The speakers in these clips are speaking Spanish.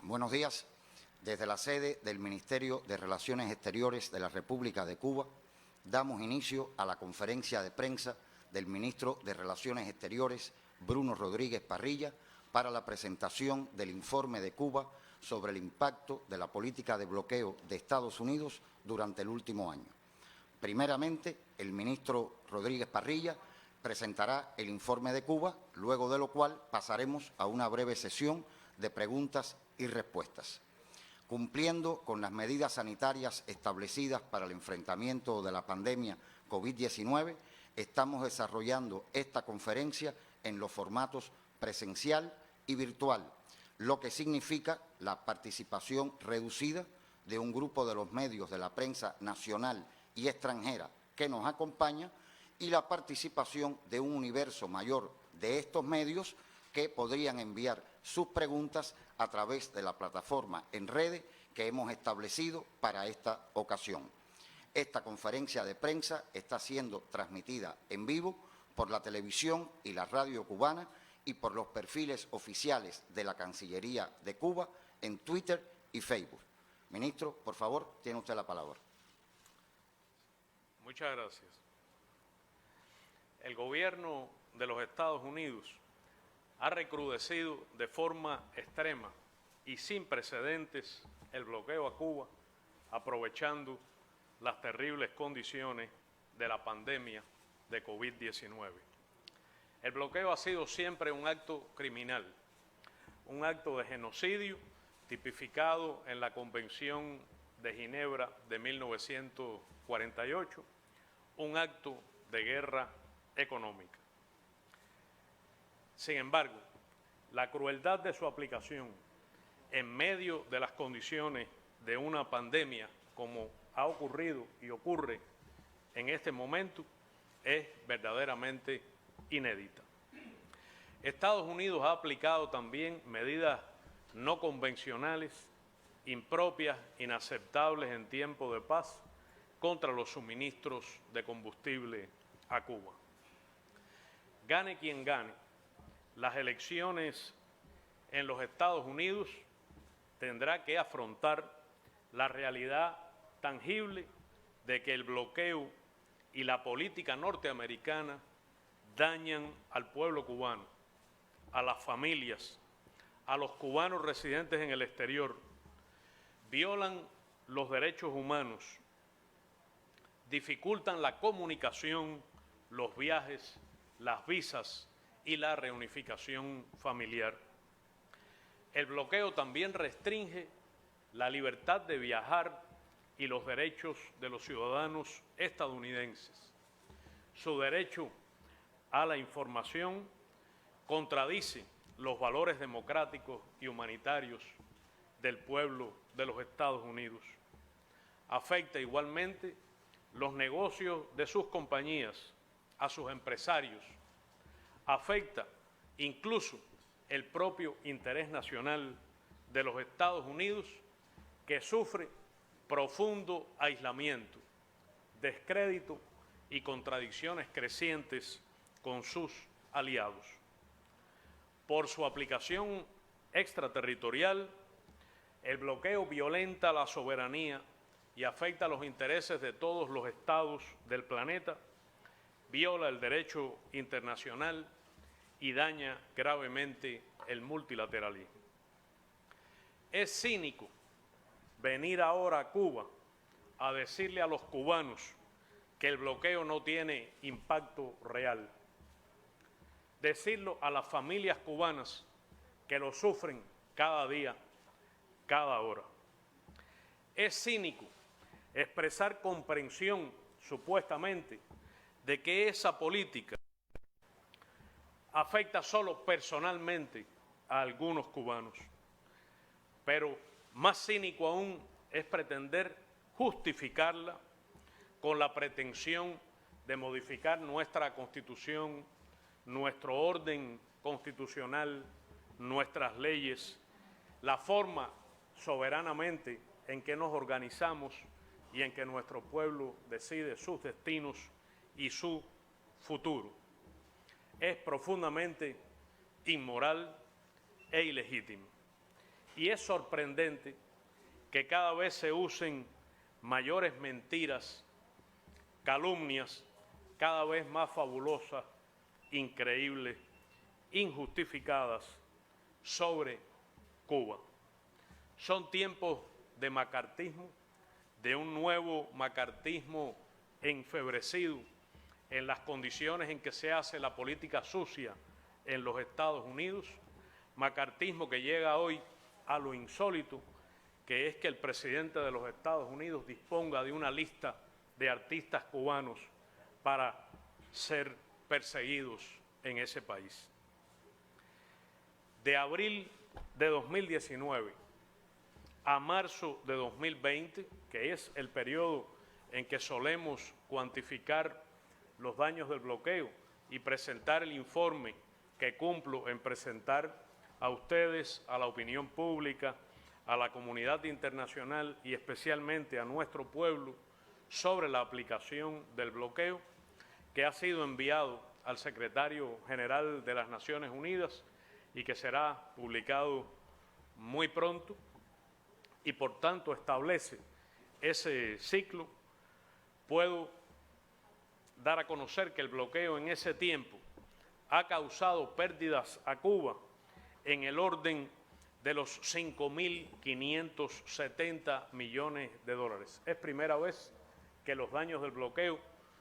Buenos días. Desde la sede del Ministerio de Relaciones Exteriores de la República de Cuba, damos inicio a la conferencia de prensa del Ministro de Relaciones Exteriores, Bruno Rodríguez Parrilla, para la presentación del informe de Cuba sobre el impacto de la política de bloqueo de Estados Unidos durante el último año. Primeramente, el ministro Rodríguez Parrilla presentará el informe de Cuba, luego de lo cual pasaremos a una breve sesión de preguntas y respuestas. Cumpliendo con las medidas sanitarias establecidas para el enfrentamiento de la pandemia COVID-19, estamos desarrollando esta conferencia en los formatos presencial y virtual, lo que significa la participación reducida de un grupo de los medios de la prensa nacional y extranjera que nos acompaña y la participación de un universo mayor de estos medios que podrían enviar sus preguntas a través de la plataforma en redes que hemos establecido para esta ocasión. Esta conferencia de prensa está siendo transmitida en vivo por la televisión y la radio cubana y por los perfiles oficiales de la Cancillería de Cuba en Twitter y Facebook. Ministro, por favor, tiene usted la palabra. Muchas gracias. El gobierno de los Estados Unidos ha recrudecido de forma extrema y sin precedentes el bloqueo a Cuba, aprovechando las terribles condiciones de la pandemia de COVID-19. El bloqueo ha sido siempre un acto criminal, un acto de genocidio tipificado en la Convención de Ginebra de 1948, un acto de guerra económica. Sin embargo, la crueldad de su aplicación en medio de las condiciones de una pandemia, como ha ocurrido y ocurre en este momento, es verdaderamente inédita. Estados Unidos ha aplicado también medidas no convencionales, impropias, inaceptables en tiempo de paz, contra los suministros de combustible a Cuba. Gane quien gane las elecciones en los Estados Unidos, tendrá que afrontar la realidad tangible de que el bloqueo y la política norteamericana dañan al pueblo cubano, a las familias, a los cubanos residentes en el exterior, violan los derechos humanos, dificultan la comunicación, los viajes, las visas y la reunificación familiar. El bloqueo también restringe la libertad de viajar y los derechos de los ciudadanos estadounidenses. Su derecho a la información contradice los valores democráticos y humanitarios del pueblo de los Estados Unidos. Afecta igualmente los negocios de sus compañías, a sus empresarios. Afecta incluso el propio interés nacional de los Estados Unidos, que sufre profundo aislamiento, descrédito y contradicciones crecientes con sus aliados. Por su aplicación extraterritorial, el bloqueo violenta la soberanía y afecta los intereses de todos los estados del planeta, viola el derecho internacional y daña gravemente el multilateralismo. Es cínico venir ahora a Cuba a decirle a los cubanos que el bloqueo no tiene impacto real. Decirlo a las familias cubanas que lo sufren cada día, cada hora. Es cínico expresar comprensión, supuestamente, de que esa política afecta solo personalmente a algunos cubanos. Pero más cínico aún es pretender justificarla con la pretensión de modificar nuestra Constitución, nuestro orden constitucional, nuestras leyes, la forma soberanamente en que nos organizamos y en que nuestro pueblo decide sus destinos y su futuro. Es profundamente inmoral e ilegítimo. Y es sorprendente que cada vez se usen mayores mentiras, calumnias, cada vez más fabulosas, increíbles, injustificadas sobre Cuba. Son tiempos de macartismo, de un nuevo macartismo enfebrecido en las condiciones en que se hace la política sucia en los Estados Unidos, macartismo que llega hoy a lo insólito, que es que el presidente de los Estados Unidos disponga de una lista de artistas cubanos para ser perseguidos en ese país. De abril de 2019 a marzo de 2020, que es el periodo en que solemos cuantificar los daños del bloqueo y presentar el informe que cumplo en presentar a ustedes, a la opinión pública, a la comunidad internacional y especialmente a nuestro pueblo sobre la aplicación del bloqueo, que ha sido enviado al secretario general de las Naciones Unidas y que será publicado muy pronto, y por tanto establece ese ciclo. Puedo dar a conocer que el bloqueo en ese tiempo ha causado pérdidas a Cuba en el orden de los 5.570 millones de dólares. Es primera vez que los daños del bloqueo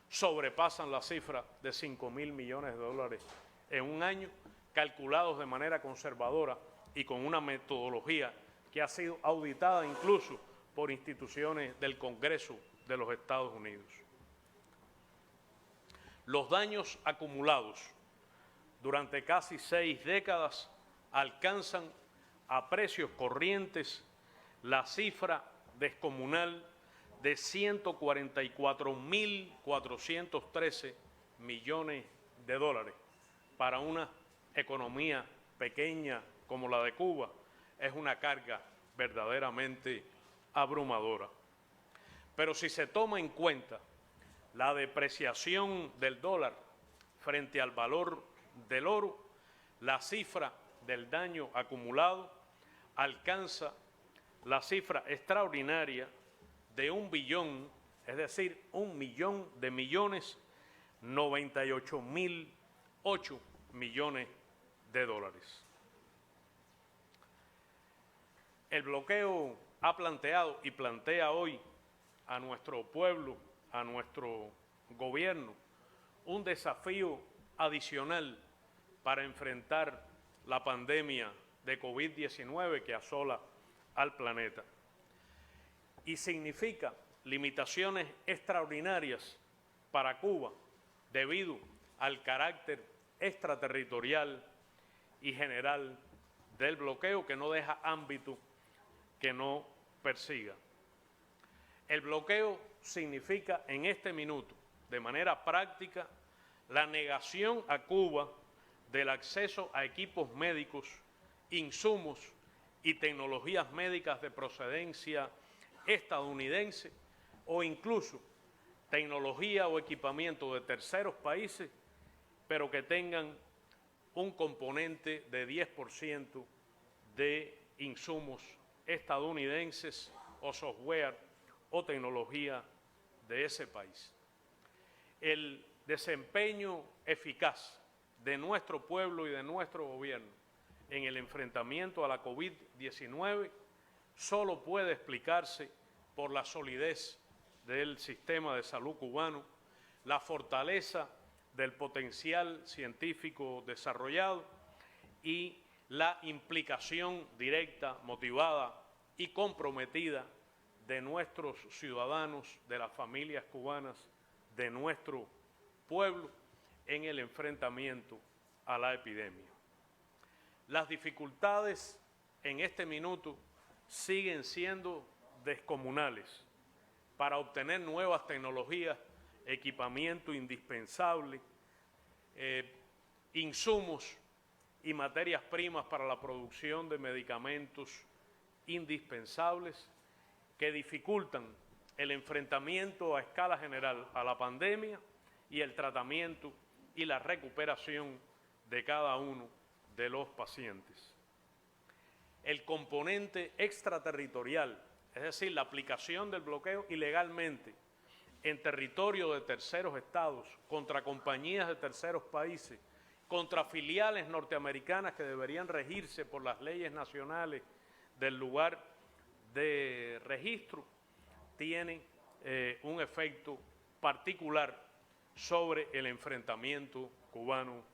sobrepasan la cifra de 5.000 millones de dólares en un año, calculados de manera conservadora y con una metodología que ha sido auditada incluso por instituciones del Congreso de los Estados Unidos. Los daños acumulados durante casi 6 décadas alcanzan a precios corrientes la cifra descomunal de 144.413 millones de dólares. Para una economía pequeña como la de Cuba, es una carga verdaderamente abrumadora. Pero si se toma en cuenta la depreciación del dólar frente al valor del oro, la cifra del daño acumulado alcanza la cifra extraordinaria de 1 billón, es decir, 1.098.008 millones de dólares. El bloqueo ha planteado y plantea hoy a nuestro pueblo, a nuestro gobierno, un desafío adicional para enfrentar la pandemia de COVID-19 que asola al planeta. Y significa limitaciones extraordinarias para Cuba debido al carácter extraterritorial y general del bloqueo, que no deja ámbito que no persiga. El bloqueo significa en este minuto, de manera práctica, la negación a Cuba del acceso a equipos médicos, insumos y tecnologías médicas de procedencia estadounidense o incluso tecnología o equipamiento de terceros países, pero que tengan un componente de 10% de insumos estadounidenses o software o tecnología de ese país. El desempeño eficaz de nuestro pueblo y de nuestro gobierno en el enfrentamiento a la COVID-19 solo puede explicarse por la solidez del sistema de salud cubano, la fortaleza del potencial científico desarrollado y la implicación directa, motivada y comprometida de nuestros ciudadanos, de las familias cubanas, de nuestro pueblo en el enfrentamiento a la epidemia. Las dificultades en este minuto siguen siendo descomunales para obtener nuevas tecnologías, equipamiento indispensable, insumos y materias primas para la producción de medicamentos indispensables que dificultan el enfrentamiento a escala general a la pandemia y el tratamiento y la recuperación de cada uno de los pacientes. el componente extraterritorial, es decir, la aplicación del bloqueo ilegalmente en territorio de terceros estados, contra compañías de terceros países, contra filiales norteamericanas que deberían regirse por las leyes nacionales del lugar de registro, tiene un efecto particular sobre el enfrentamiento cubano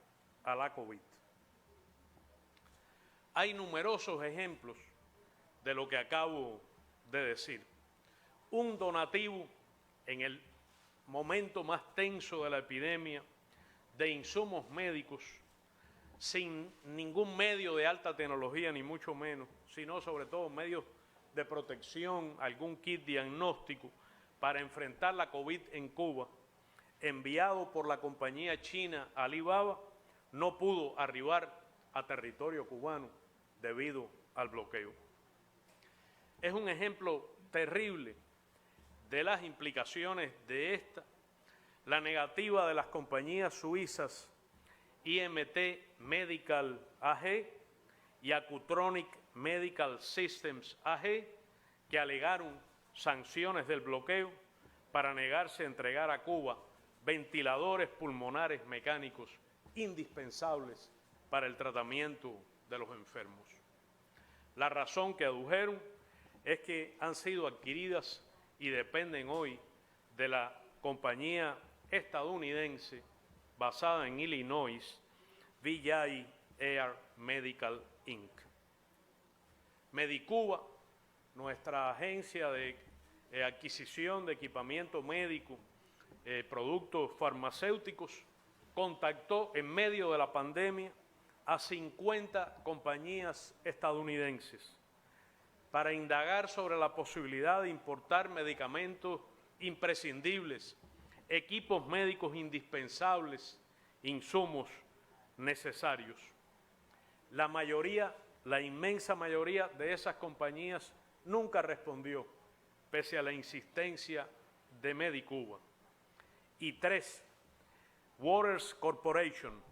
a la COVID. Hay numerosos ejemplos de lo que acabo de decir. Un donativo en el momento más tenso de la epidemia de insumos médicos, sin ningún medio de alta tecnología, ni mucho menos, sino sobre todo medios de protección, algún kit diagnóstico para enfrentar la COVID en Cuba, enviado por la compañía china Alibaba, no pudo arribar a territorio cubano debido al bloqueo. Es un ejemplo terrible de las implicaciones de esta, la negativa de las compañías suizas IMT Medical AG y Acutronic Medical Systems AG, que alegaron sanciones del bloqueo para negarse a entregar a Cuba ventiladores pulmonares mecánicos indispensables para el tratamiento de los enfermos. La razón que adujeron es que han sido adquiridas y dependen hoy de la compañía estadounidense basada en Illinois, VJ Air Medical Inc. Medicuba, nuestra agencia de adquisición de equipamiento médico, productos farmacéuticos, contactó en medio de la pandemia a 50 compañías estadounidenses para indagar sobre la posibilidad de importar medicamentos imprescindibles, equipos médicos indispensables, insumos necesarios. La inmensa mayoría de esas compañías nunca respondió, pese a la insistencia de Medicuba. Y 3, Waters Corporation,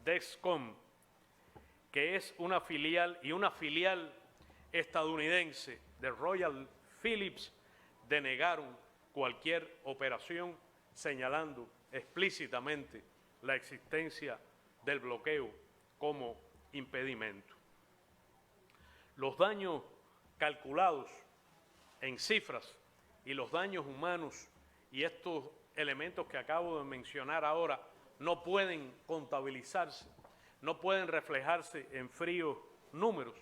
Dexcom, que es una filial estadounidense de Royal Philips, denegaron cualquier operación, señalando explícitamente la existencia del bloqueo como impedimento. Los daños calculados en cifras y los daños humanos y estos elementos que acabo de mencionar ahora no pueden contabilizarse, no pueden reflejarse en fríos números,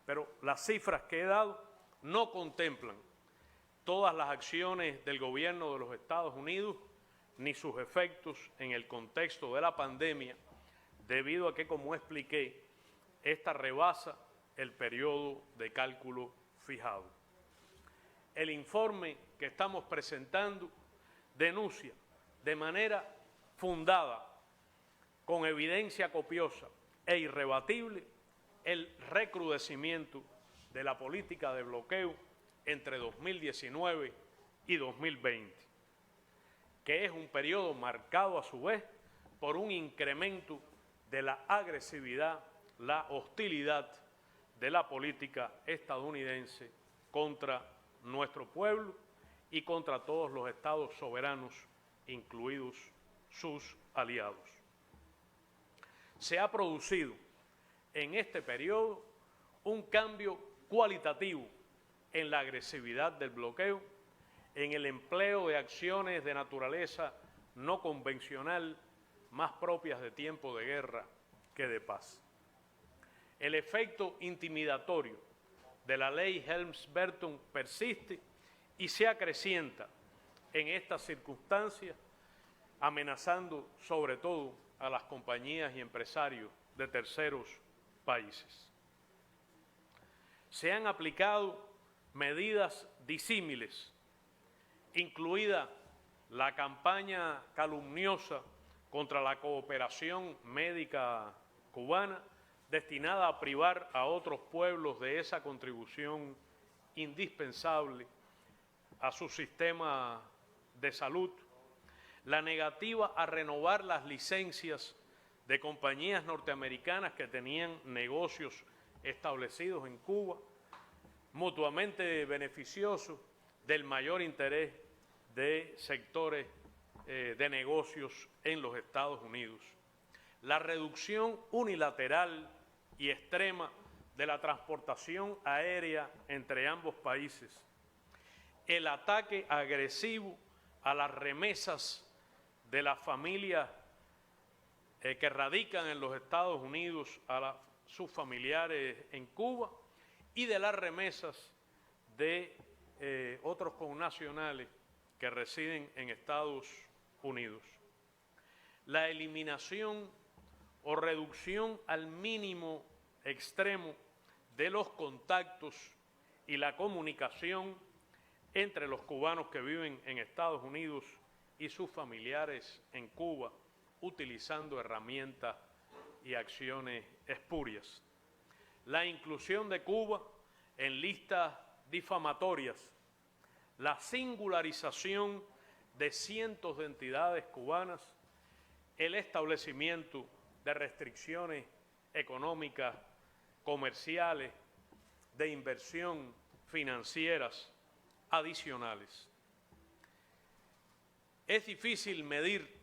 pero las cifras que he dado no contemplan todas las acciones del gobierno de los Estados Unidos ni sus efectos en el contexto de la pandemia, debido a que, como expliqué, esta rebasa el periodo de cálculo fijado. El informe que estamos presentando denuncia de manera fundada, con evidencia copiosa e irrebatible, el recrudecimiento de la política de bloqueo entre 2019 y 2020, que es un periodo marcado a su vez por un incremento de la agresividad, la hostilidad de la política estadounidense contra nuestro pueblo y contra todos los estados soberanos, incluidos sus aliados. Se ha producido en este periodo un cambio cualitativo en la agresividad del bloqueo, en el empleo de acciones de naturaleza no convencional, más propias de tiempo de guerra que de paz. El efecto intimidatorio de la ley Helms-Burton persiste y se acrecienta en estas circunstancias, amenazando sobre todo a las compañías y empresarios de terceros países. Se han aplicado medidas disímiles, incluida la campaña calumniosa contra la cooperación médica cubana, destinada a privar a otros pueblos de esa contribución indispensable a su sistema de salud, la negativa a renovar las licencias de compañías norteamericanas que tenían negocios establecidos en Cuba, mutuamente beneficiosos, del mayor interés de sectores de negocios en los Estados Unidos. La reducción unilateral y extrema de la transportación aérea entre ambos países, el ataque agresivo a las remesas de las familias que radican en los Estados Unidos a sus familiares en Cuba y de las remesas de otros connacionales que residen en Estados Unidos. La eliminación o reducción al mínimo extremo de los contactos y la comunicación entre los cubanos que viven en Estados Unidos y sus familiares en Cuba, utilizando herramientas y acciones espurias. La inclusión de Cuba en listas difamatorias, la singularización de cientos de entidades cubanas, el establecimiento de restricciones económicas, comerciales, de inversión, financieras adicionales. Es difícil medir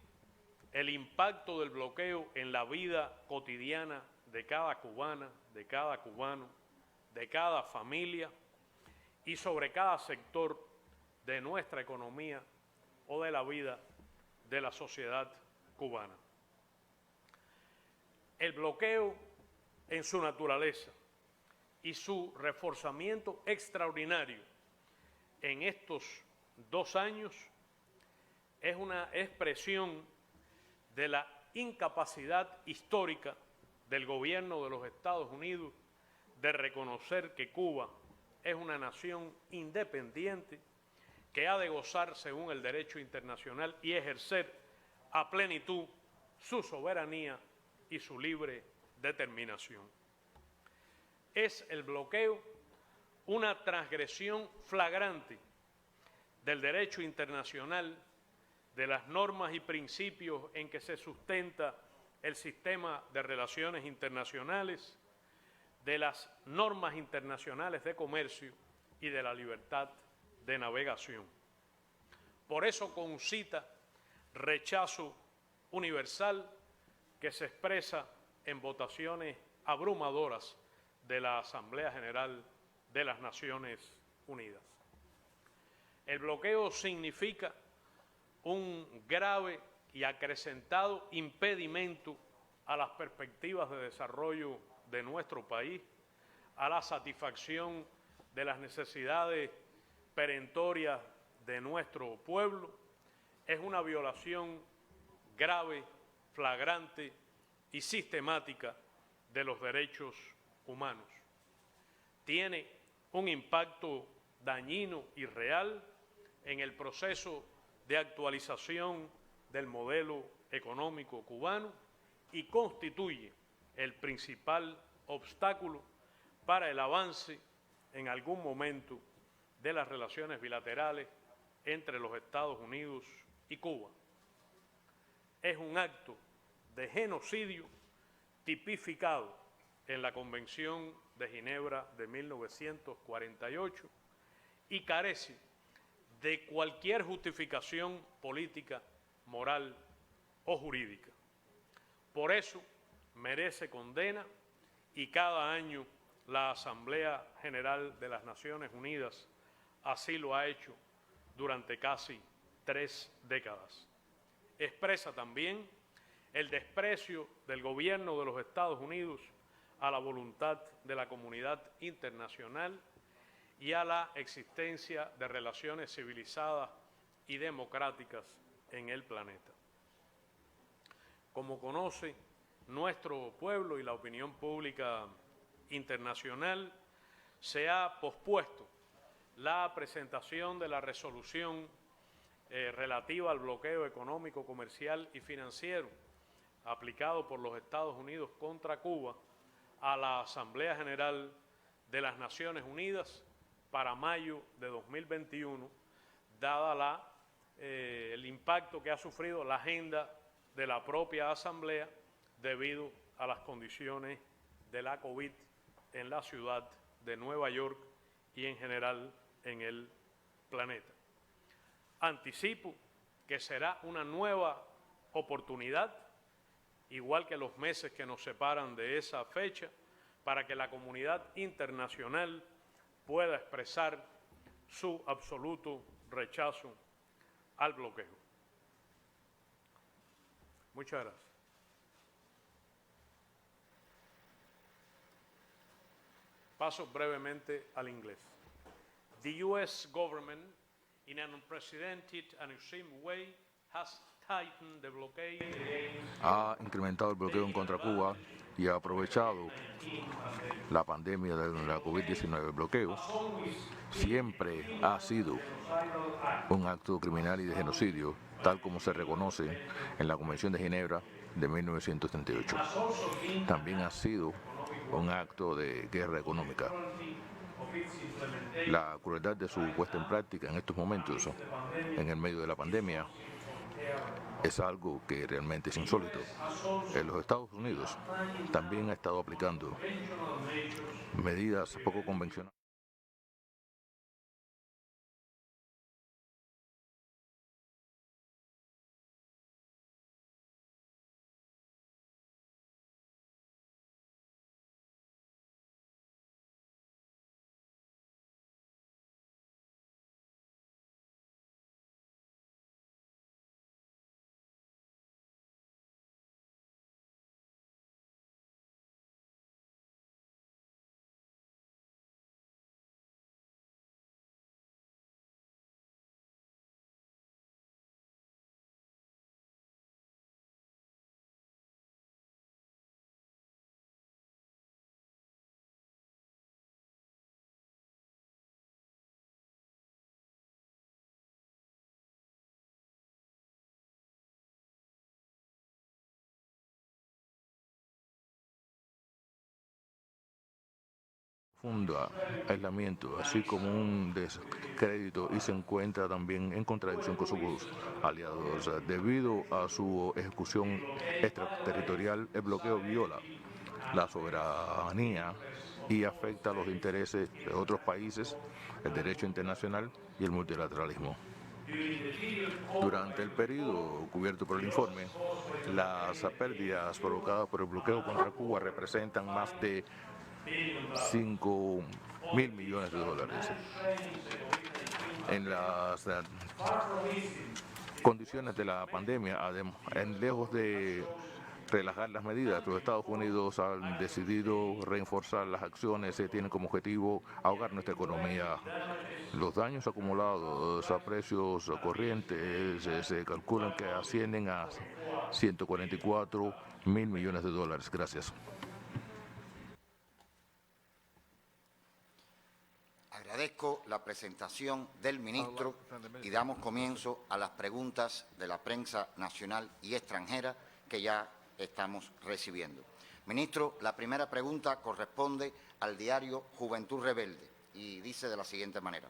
el impacto del bloqueo en la vida cotidiana de cada cubana, de cada cubano, de cada familia y sobre cada sector de nuestra economía o de la vida de la sociedad cubana. El bloqueo en su naturaleza y su reforzamiento extraordinario en estos 2 años es una expresión de la incapacidad histórica del gobierno de los Estados Unidos de reconocer que Cuba es una nación independiente que ha de gozar según el derecho internacional y ejercer a plenitud su soberanía y su libre determinación. Es el bloqueo una transgresión flagrante del derecho internacional, de las normas y principios en que se sustenta el sistema de relaciones internacionales, de las normas internacionales de comercio y de la libertad de navegación. Por eso concita rechazo universal que se expresa en votaciones abrumadoras de la Asamblea General de las Naciones Unidas. El bloqueo significa un grave y acrecentado impedimento a las perspectivas de desarrollo de nuestro país, a la satisfacción de las necesidades perentorias de nuestro pueblo. Es una violación grave, flagrante y sistemática de los derechos humanos. Tiene un impacto dañino y real en el proceso de actualización del modelo económico cubano y constituye el principal obstáculo para el avance en algún momento de las relaciones bilaterales entre los Estados Unidos y Cuba. Es un acto de genocidio tipificado en la Convención de Ginebra de 1948 y carece de cualquier justificación política, moral o jurídica. Por eso merece condena y cada año la Asamblea General de las Naciones Unidas así lo ha hecho durante casi 3 décadas. Expresa también el desprecio del gobierno de los Estados Unidos a la voluntad de la comunidad internacional y a la existencia de relaciones civilizadas y democráticas en el planeta. Como conoce nuestro pueblo y la opinión pública internacional, se ha pospuesto la presentación de la resolución relativa al bloqueo económico, comercial y financiero aplicado por los Estados Unidos contra Cuba a la Asamblea General de las Naciones Unidas para mayo de 2021, dada el impacto que ha sufrido la agenda de la propia Asamblea debido a las condiciones de la COVID en la ciudad de Nueva York y en general en el planeta. Anticipo que será una nueva oportunidad, igual que los meses que nos separan de esa fecha, para que la comunidad internacional pueda expresar su absoluto rechazo al bloqueo. Muchas gracias. Paso brevemente al inglés. The U.S. government, in an unprecedented and extreme way, has tightened the blockade against Ha incrementado el bloqueo en contra Cuba y ha aprovechado la pandemia de la COVID-19. El bloqueo siempre ha sido un acto criminal y de genocidio, tal como se reconoce en la Convención de Ginebra de 1938. También ha sido un acto de guerra económica. La crueldad de su puesta en práctica en estos momentos, en el medio de la pandemia, es algo que realmente es insólito. En los Estados Unidos también ha estado aplicando medidas poco convencionales. Funda aislamiento, así como un descrédito, y se encuentra también en contradicción con sus aliados. Debido a su ejecución extraterritorial, el bloqueo viola la soberanía y afecta los intereses de otros países, el derecho internacional y el multilateralismo. Durante el periodo cubierto por el informe, las pérdidas provocadas por el bloqueo contra Cuba representan más de 5.000 millones de dólares. En las condiciones de la pandemia, lejos de relajar las medidas, los Estados Unidos han decidido reforzar las acciones que tienen como objetivo ahogar nuestra economía. Los daños acumulados a precios corrientes se calculan que ascienden a 144.000 millones de dólares. Gracias. Agradezco la presentación del ministro y damos comienzo a las preguntas de la prensa nacional y extranjera que ya estamos recibiendo. Ministro, la primera pregunta corresponde al diario Juventud Rebelde y dice de la siguiente manera: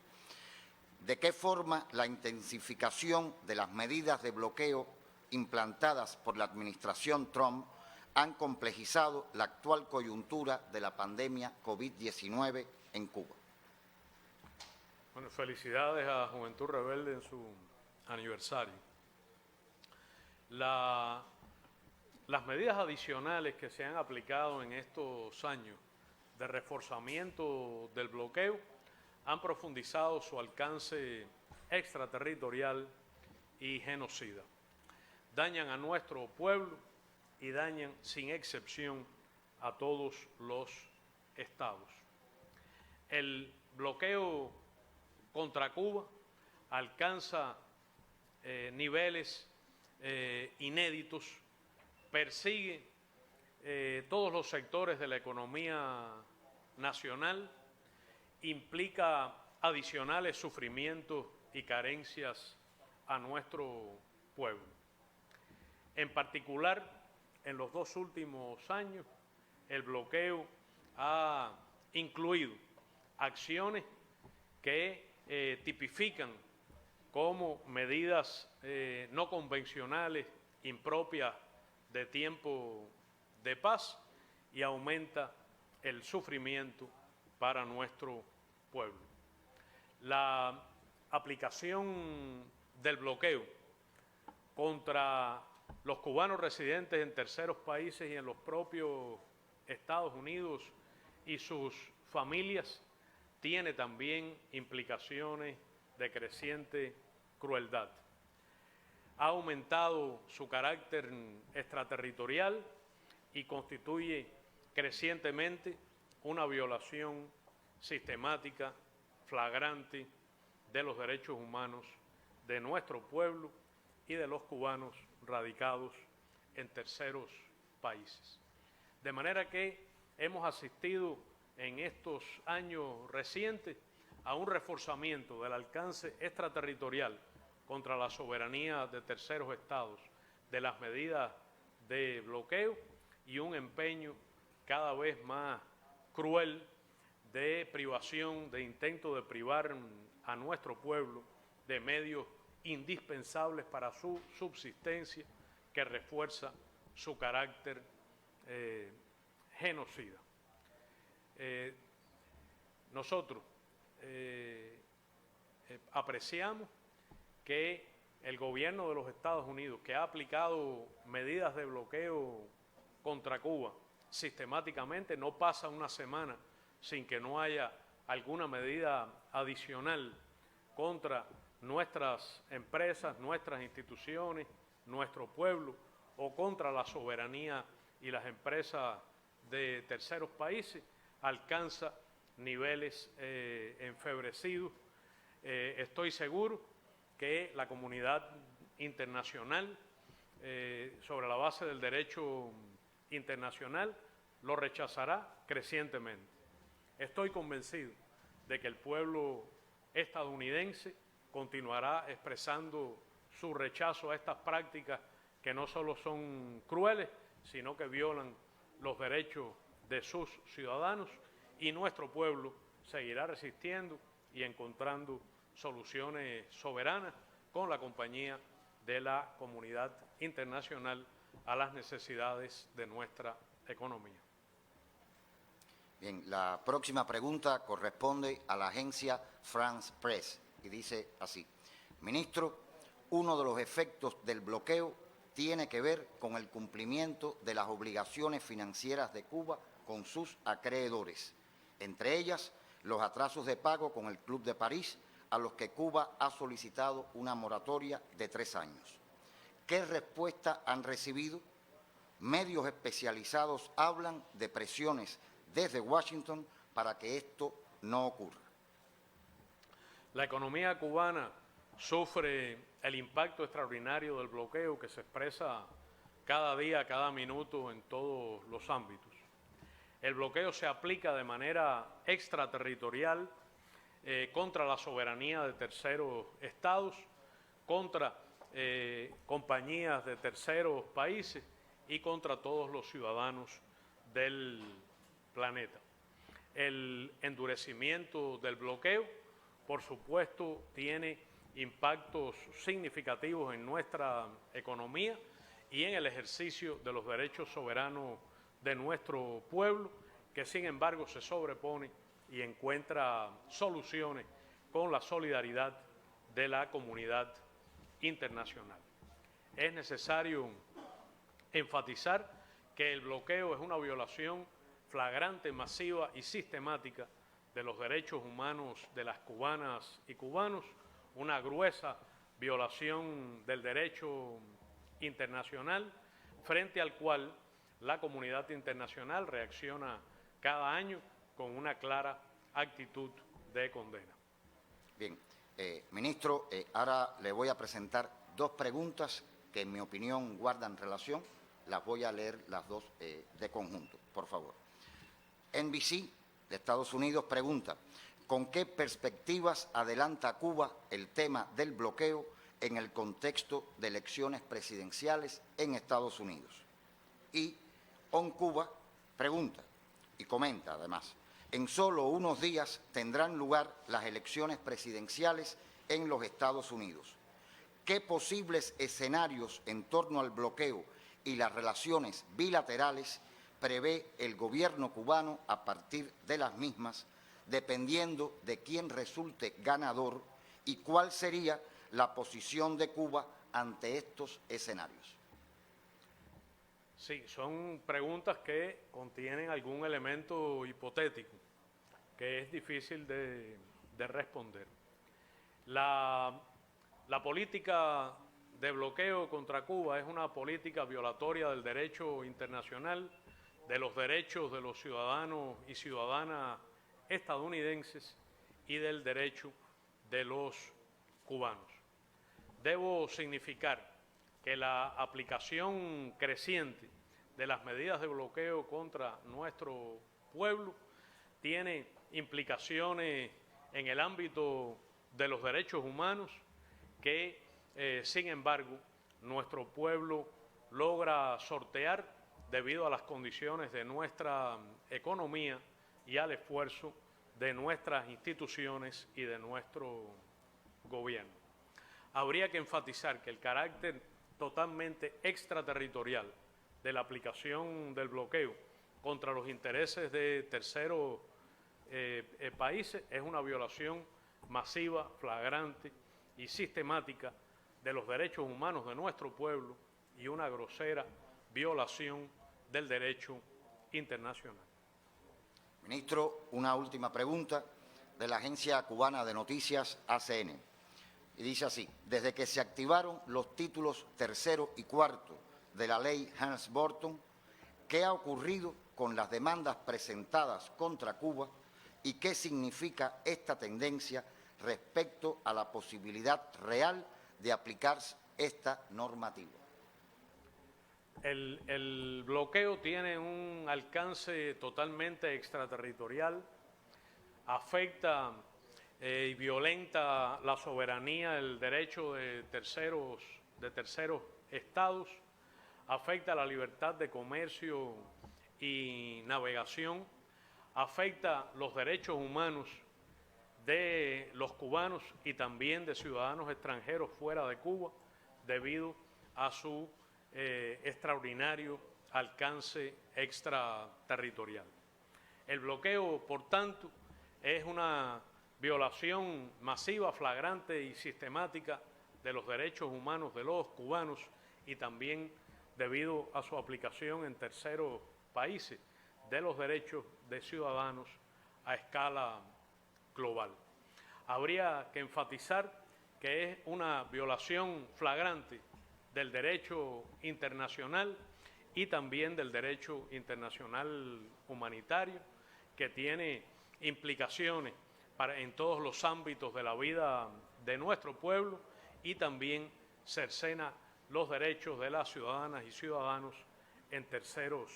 ¿de qué forma la intensificación de las medidas de bloqueo implantadas por la administración Trump han complejizado la actual coyuntura de la pandemia COVID-19 en Cuba? Bueno, felicidades a Juventud Rebelde en su aniversario. Las medidas adicionales que se han aplicado en estos años de reforzamiento del bloqueo han profundizado su alcance extraterritorial y genocida. Dañan a nuestro pueblo y dañan sin excepción a todos los estados. El bloqueo contra Cuba alcanza niveles inéditos, persigue todos los sectores de la economía nacional, implica adicionales sufrimientos y carencias a nuestro pueblo. En particular, en los 2 últimos años, el bloqueo ha incluido acciones que tipifican como medidas no convencionales, impropias de tiempo de paz, y aumenta el sufrimiento para nuestro pueblo. La aplicación del bloqueo contra los cubanos residentes en terceros países y en los propios Estados Unidos y sus familias tiene también implicaciones de creciente crueldad. Ha aumentado su carácter extraterritorial y constituye crecientemente una violación sistemática, flagrante de los derechos humanos de nuestro pueblo y de los cubanos radicados en terceros países. De manera que hemos asistido en estos años recientes a un reforzamiento del alcance extraterritorial contra la soberanía de terceros estados, de las medidas de bloqueo y un empeño cada vez más cruel de privación, de intento de privar a nuestro pueblo de medios indispensables para su subsistencia, que refuerza su carácter genocida. Nosotros apreciamos que el gobierno de los Estados Unidos, que ha aplicado medidas de bloqueo contra Cuba sistemáticamente, no pasa una semana sin que no haya alguna medida adicional contra nuestras empresas, nuestras instituciones, nuestro pueblo, o contra la soberanía y las empresas de terceros países, alcanza niveles enfebrecidos. Estoy seguro que la comunidad internacional, sobre la base del derecho internacional, lo rechazará crecientemente. Estoy convencido de que el pueblo estadounidense continuará expresando su rechazo a estas prácticas que no solo son crueles, sino que violan los derechos de sus ciudadanos, y nuestro pueblo seguirá resistiendo y encontrando soluciones soberanas con la compañía de la comunidad internacional a las necesidades de nuestra economía. Bien, la próxima pregunta corresponde a la agencia France Press y dice así: Ministro, uno de los efectos del bloqueo tiene que ver con el cumplimiento de las obligaciones financieras de Cuba con sus acreedores, entre ellas los atrasos de pago con el Club de París, a los que Cuba ha solicitado una moratoria de 3 años. ¿Qué respuesta han recibido? Medios especializados hablan de presiones desde Washington para que esto no ocurra. La economía cubana sufre el impacto extraordinario del bloqueo que se expresa cada día, cada minuto en todos los ámbitos. El bloqueo se aplica de manera extraterritorial contra la soberanía de terceros estados, contra compañías de terceros países y contra todos los ciudadanos del planeta. El endurecimiento del bloqueo, por supuesto, tiene impactos significativos en nuestra economía y en el ejercicio de los derechos soberanos de nuestro pueblo, que sin embargo se sobrepone y encuentra soluciones con la solidaridad de la comunidad internacional. Es necesario enfatizar que el bloqueo es una violación flagrante, masiva y sistemática de los derechos humanos de las cubanas y cubanos, una gruesa violación del derecho internacional, frente al cual la comunidad internacional reacciona cada año con una clara actitud de condena. Bien, ministro, ahora le voy a presentar 2 preguntas que en mi opinión guardan relación. Las voy a leer las 2 de conjunto, por favor. NBC de Estados Unidos pregunta: ¿con qué perspectivas adelanta Cuba el tema del bloqueo en el contexto de elecciones presidenciales en Estados Unidos? Y On Cuba pregunta y comenta además: en solo unos días tendrán lugar las elecciones presidenciales en los Estados Unidos. ¿Qué posibles escenarios en torno al bloqueo y las relaciones bilaterales prevé el gobierno cubano a partir de las mismas, dependiendo de quién resulte ganador y cuál sería la posición de Cuba ante estos escenarios? Sí, son preguntas que contienen algún elemento hipotético que es difícil de responder. La política de bloqueo contra Cuba es una política violatoria del derecho internacional, de los derechos de los ciudadanos y ciudadanas estadounidenses y del derecho de los cubanos. Debo significar que la aplicación creciente de las medidas de bloqueo contra nuestro pueblo tiene implicaciones en el ámbito de los derechos humanos que, sin embargo, nuestro pueblo logra sortear debido a las condiciones de nuestra economía y al esfuerzo de nuestras instituciones y de nuestro gobierno. Habría que enfatizar que el carácter totalmente extraterritorial de la aplicación del bloqueo contra los intereses de terceros países es una violación masiva, flagrante y sistemática de los derechos humanos de nuestro pueblo y una grosera violación del derecho internacional. Ministro, una última pregunta de la Agencia Cubana de Noticias, ACN. Y dice así: desde que se activaron los títulos tercero y cuarto de la ley Helms-Burton, ¿qué ha ocurrido con las demandas presentadas contra Cuba y qué significa esta tendencia respecto a la posibilidad real de aplicar esta normativa? El bloqueo tiene un alcance totalmente extraterritorial, afecta y violenta la soberanía, el derecho de terceros estados, afecta la libertad de comercio y navegación, afecta los derechos humanos de los cubanos y también de ciudadanos extranjeros fuera de Cuba debido a su extraordinario alcance extraterritorial. El bloqueo, por tanto, es una violación masiva, flagrante y sistemática de los derechos humanos de los cubanos y también debido a su aplicación en terceros países de los derechos de ciudadanos a escala global. Habría que enfatizar que es una violación flagrante del derecho internacional y también del derecho internacional humanitario, que tiene implicaciones en todos los ámbitos de la vida de nuestro pueblo y también cercena los derechos de las ciudadanas y ciudadanos en terceros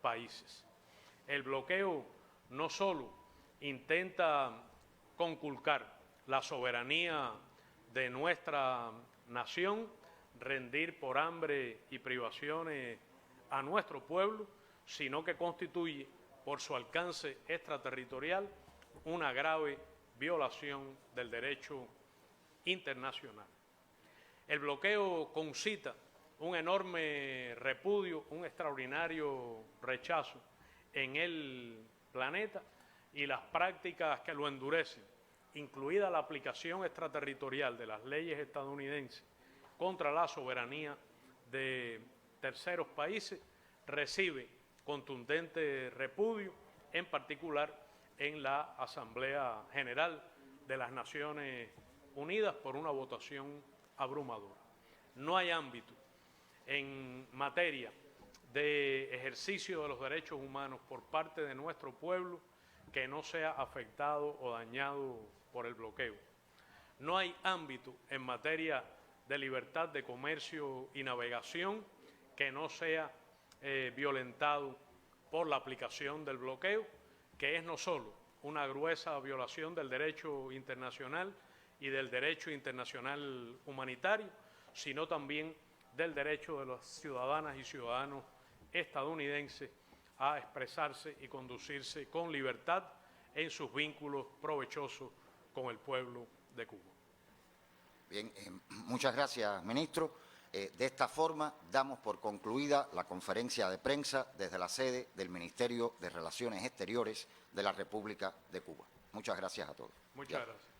países. El bloqueo no solo intenta conculcar la soberanía de nuestra nación, rendir por hambre y privaciones a nuestro pueblo, sino que constituye, por su alcance extraterritorial, una grave violación del derecho internacional. El bloqueo concita un enorme repudio, un extraordinario rechazo en el planeta y las prácticas que lo endurecen, incluida la aplicación extraterritorial de las leyes estadounidenses contra la soberanía de terceros países, recibe contundente repudio, en particular en la Asamblea General de las Naciones Unidas por una votación abrumadora. No hay ámbito en materia de ejercicio de los derechos humanos por parte de nuestro pueblo que no sea afectado o dañado por el bloqueo. No hay ámbito en materia de libertad de comercio y navegación que no sea violentado por la aplicación del bloqueo, que es no solo una gruesa violación del derecho internacional y del derecho internacional humanitario, sino también del derecho de las ciudadanas y ciudadanos estadounidenses a expresarse y conducirse con libertad en sus vínculos provechosos con el pueblo de Cuba. Bien, muchas gracias, ministro. De esta forma, damos por concluida la conferencia de prensa desde la sede del Ministerio de Relaciones Exteriores de la República de Cuba. Muchas gracias a todos. Muchas gracias.